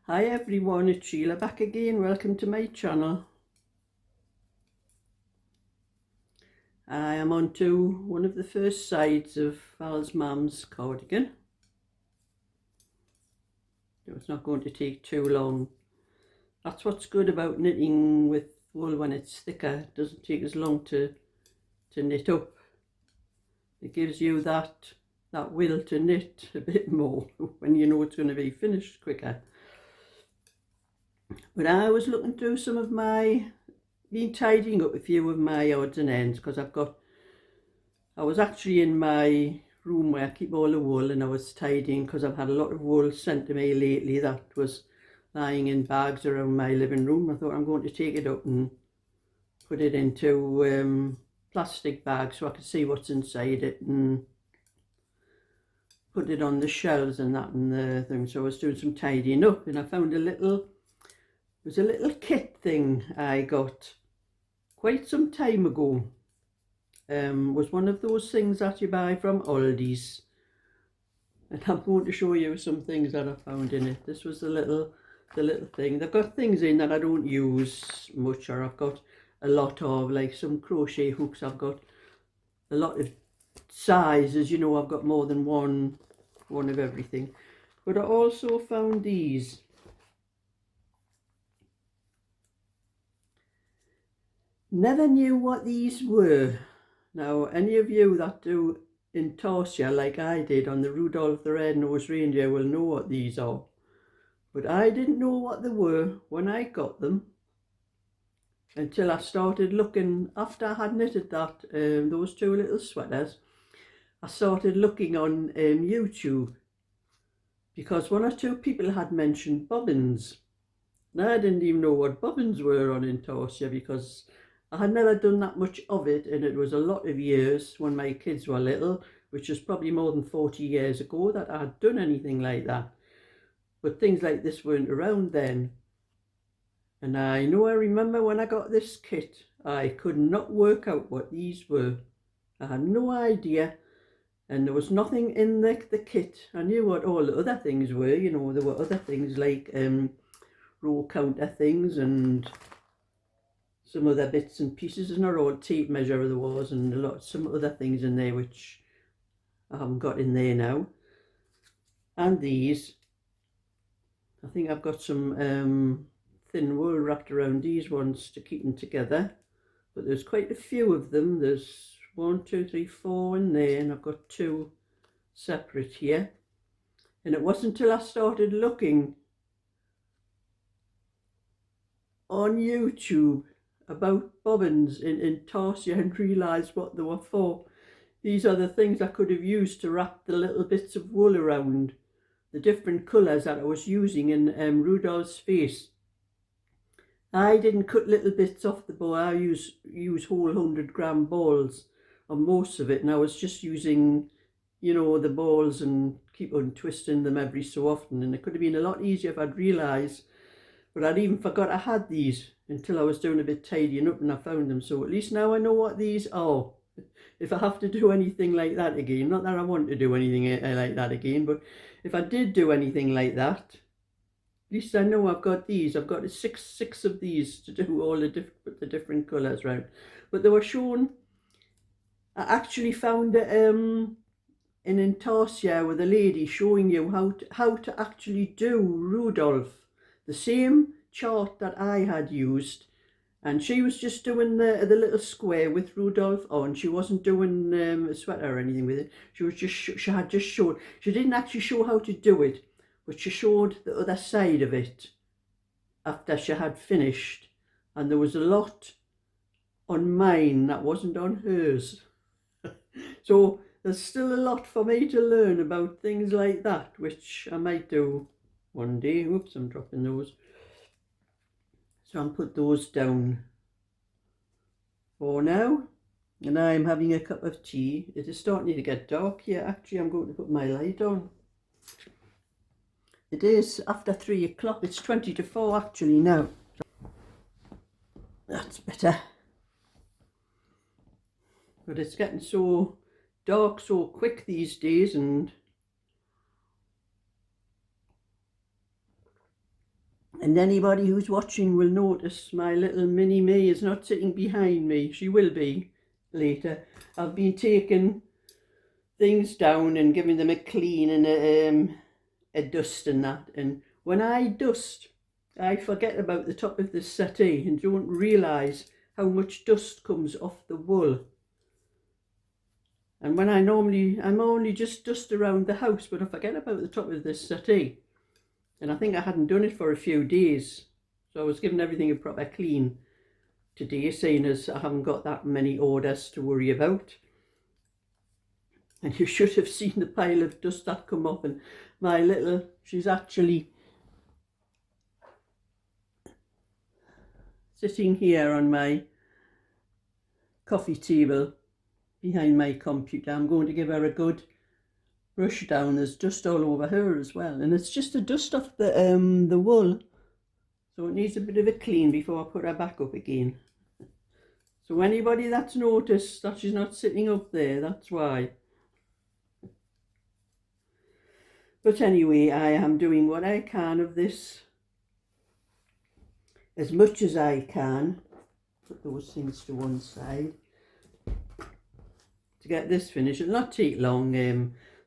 Hi everyone, it's Sheila back again. Welcome to my channel. I am on to one of the first sides of Val's mum's cardigan. It's not going to take too long. That's what's good about knitting with wool when it's thicker. It doesn't take as long to knit up. It gives you that will to knit a bit more when you know it's going to be finished quicker. But I was looking through some of my, been tidying up a few of my odds and ends, because I was actually in my room where I keep all the wool, and I was tidying because I've had a lot of wool sent to me lately that was lying in bags around my living room. I thought I'm going to take it up and put it into plastic bags so I could see what's inside it and put it on the shelves and that and the thing. So I was doing some tidying up, and I found it was a little kit thing I got quite some time ago. Was one of those things that you buy from Aldi's, and I'm going to show you some things that I found in it. This was the little thing. They've got things in that I don't use much, or I've got a lot of, like some crochet hooks. I've got a lot of sizes, you know. I've got more than one of everything. But I also found these. Never knew what these were. Now, any of you that do intarsia like I did on the Rudolph the Red-Nosed Reindeer will know what these are. But I didn't know what they were when I got them until I started looking. After I had knitted that, those two little sweaters, I started looking on YouTube, because one or two people had mentioned bobbins. And I didn't even know what bobbins were on intarsia, because I had never done that much of it, and it was a lot of years when my kids were little, which was probably more than 40 years ago, that I had done anything like that. But things like this weren't around then. And I remember when I got this kit, I could not work out what these were. I had no idea, and there was nothing in the kit. I knew what all the other things were, you know. There were other things like row counter things and some other bits and pieces, and a old tape measure there was, and some other things in there which I haven't got in there now. And these, I think I've got some thin wool wrapped around these ones to keep them together, but there's quite a few of them. There's 1, 2, 3, 4 in there, and I've got 2 separate here. And it wasn't until I started looking on YouTube about bobbins in intarsia and realised what they were for. These are the things I could have used to wrap the little bits of wool around the different colours that I was using in Rudolph's face. I didn't cut little bits off the ball. I use whole 100-gram balls on most of it, and I was just using, you know, the balls and keep on twisting them every so often. And it could have been a lot easier if I'd realised, but I'd even forgot I had these until I was doing a bit tidying up and I found them. So at least now I know what these are. If I have to do anything like that again, not that I want to do anything like that again, but if I did do anything like that, at least I know I've got these. I've got six of these to do all the different colours round. But they were shown. I actually found an intarsia with a lady showing you how to actually do Rudolph, the same chart that I had used, and she was just doing the little square with Rudolph on. She wasn't doing a sweater or anything with it. She was just she had just showed. She didn't actually show how to do it, but she showed the other side of it after she had finished, and there was a lot on mine that wasn't on hers. So there's still a lot for me to learn about things like that, which I might do one day. Oops, I'm dropping those. So I'll put those down for now. And I'm having a cup of tea. It is starting to get dark here. Actually, I'm going to put my light on. It is after 3 o'clock. It's 20 to 4 actually now. That's better. But it's getting so dark so quick these days, and And anybody who's watching will notice my little mini me is not sitting behind me. She will be later. I've been taking things down and giving them a clean and a dust and that. And when I dust, I forget about the top of this settee and don't realise how much dust comes off the wool. And when I'm only just dust around the house, but I forget about the top of this settee. And I think I hadn't done it for a few days. So I was giving everything a proper clean today, seeing as I haven't got that many orders to worry about. And you should have seen the pile of dust that come off. And my little, she's actually sitting here on my coffee table behind my computer. I'm going to give her a good brush down. There's dust all over her as well, and it's just the dust off the wool, so it needs a bit of a clean before I put her back up again. So anybody that's noticed that she's not sitting up there, that's why. But anyway, I am doing what I can of this, as much as I can. Put those things to one side to get this finished. It'll not take long.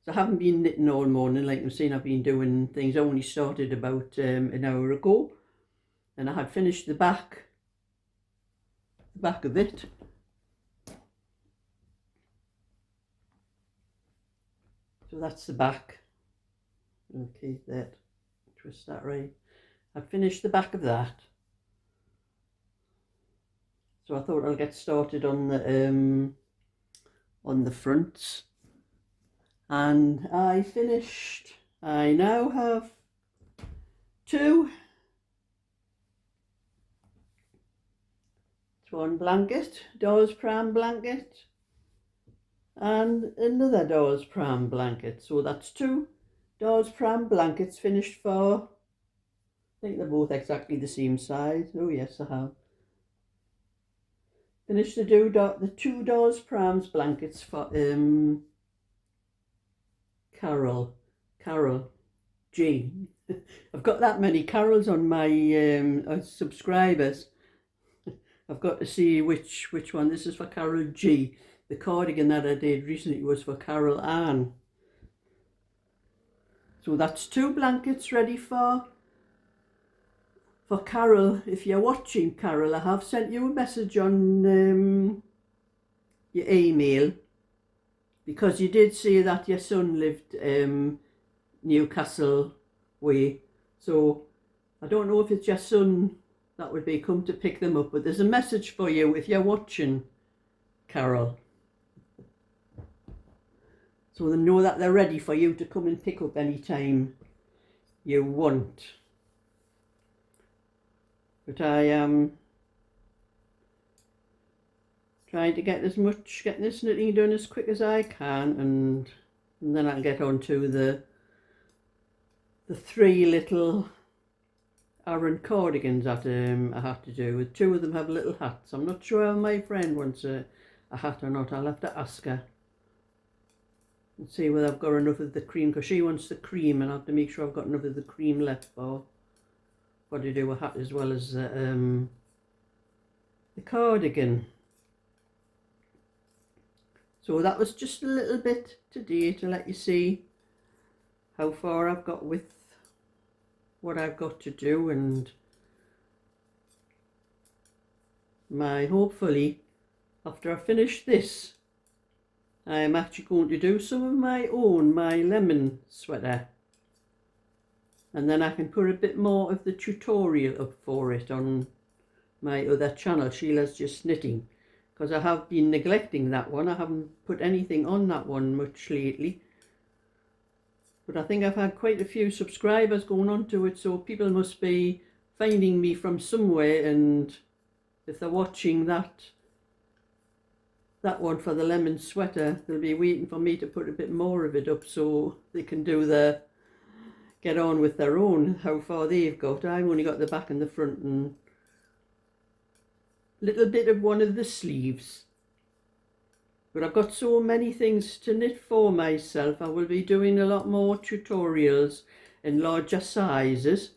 So I haven't been knitting all morning, like I'm saying. I've been doing things. I only started about an hour ago, and I had finished the back of it. So that's the back. Okay, that, twist that right. I've finished the back of that. So I thought I'll get started on the fronts. And I finished. I now have two swan blanket, doll's pram blanket, and another doll's pram blanket. So that's two doll's pram blankets finished for, I think they're both exactly the same size. Oh yes, I have. Finished the two doll's prams blankets for Carol G. I've got that many Carols on my subscribers. I've got to see which one. This is for Carol G. The cardigan that I did recently was for Carol Ann. So that's two blankets ready for Carol. If you're watching, Carol, I have sent you a message on your email, because you did say that your son lived Newcastle way. So I don't know if it's your son that would be come to pick them up, but there's a message for you if you're watching, Carol. So they know that they're ready for you to come and pick up anytime you want. But I am trying to get this knitting done as quick as I can, and then I'll get on to the three little Aran cardigans that I have to do. Two of them have little hats. I'm not sure if my friend wants a hat or not. I'll have to ask her and see whether I've got enough of the cream, because she wants the cream, and I have to make sure I've got enough of the cream left for to do a hat as well as the cardigan. So that was just a little bit today to let you see how far I've got with what I've got to do, and hopefully after I finish this, I am actually going to do some of my lemon sweater, and then I can put a bit more of the tutorial up for it on my other channel, Sheila's Just Knitting, because I have been neglecting that one. I haven't put anything on that one much lately, but I think I've had quite a few subscribers going on to it, so people must be finding me from somewhere, and if they're watching that one for the lemon sweater, they'll be waiting for me to put a bit more of it up so they can get on with their own, how far they've got. I've only got the back and the front and a little bit of one of the sleeves. But I've got so many things to knit for myself. I will be doing a lot more tutorials in larger sizes.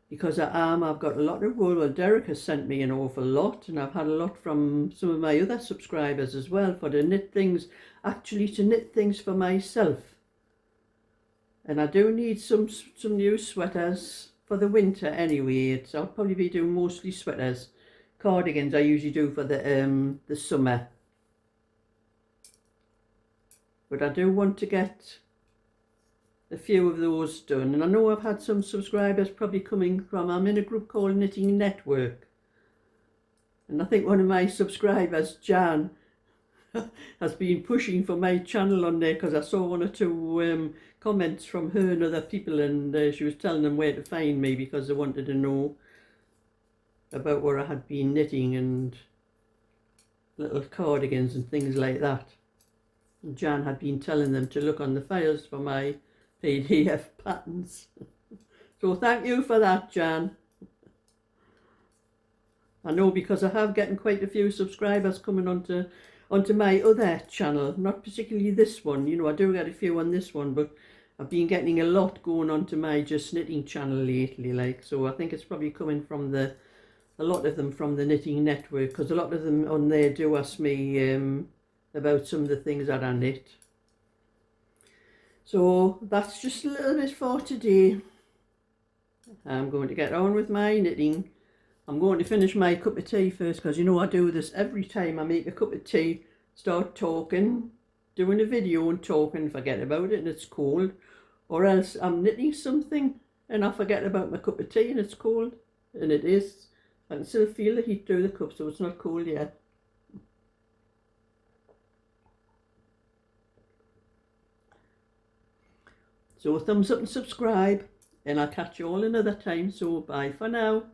because I've got a lot of wool. Well, Derek has sent me an awful lot, and I've had a lot from some of my other subscribers as well, for to knit things, actually to knit things for myself. And I do need some new sweaters for the winter anyway. I'll probably be doing mostly sweaters. Cardigans I usually do for the summer. But I do want to get a few of those done. And I know I've had some subscribers probably coming from, I'm in a group called Knitting Network. And I think one of my subscribers, Jan, has been pushing for my channel on there, because I saw one or two comments from her and other people, and she was telling them where to find me because they wanted to know about where I had been knitting and little cardigans and things like that. And Jan had been telling them to look on the files for my PDF patterns. So thank you for that, Jan. I know, because I have getting quite a few subscribers coming onto my other channel, not particularly this one. You know, I do get a few on this one, but I've been getting a lot going onto my Just Knitting channel lately, like, so I think it's probably coming from a lot of them from the Knitting Network, because a lot of them on there do ask me about some of the things that I knit. So that's just a little bit for today. I'm going to get on with my knitting. I'm going to finish my cup of tea first, because you know I do this every time I make a cup of tea. Start talking, doing a video and talking, forget about it and it's cold. Or else I'm knitting something and I forget about my cup of tea and it's cold. And it is. I can still feel the heat through the cup, so it's not cold yet. So thumbs up and subscribe, and I'll catch you all another time. So bye for now.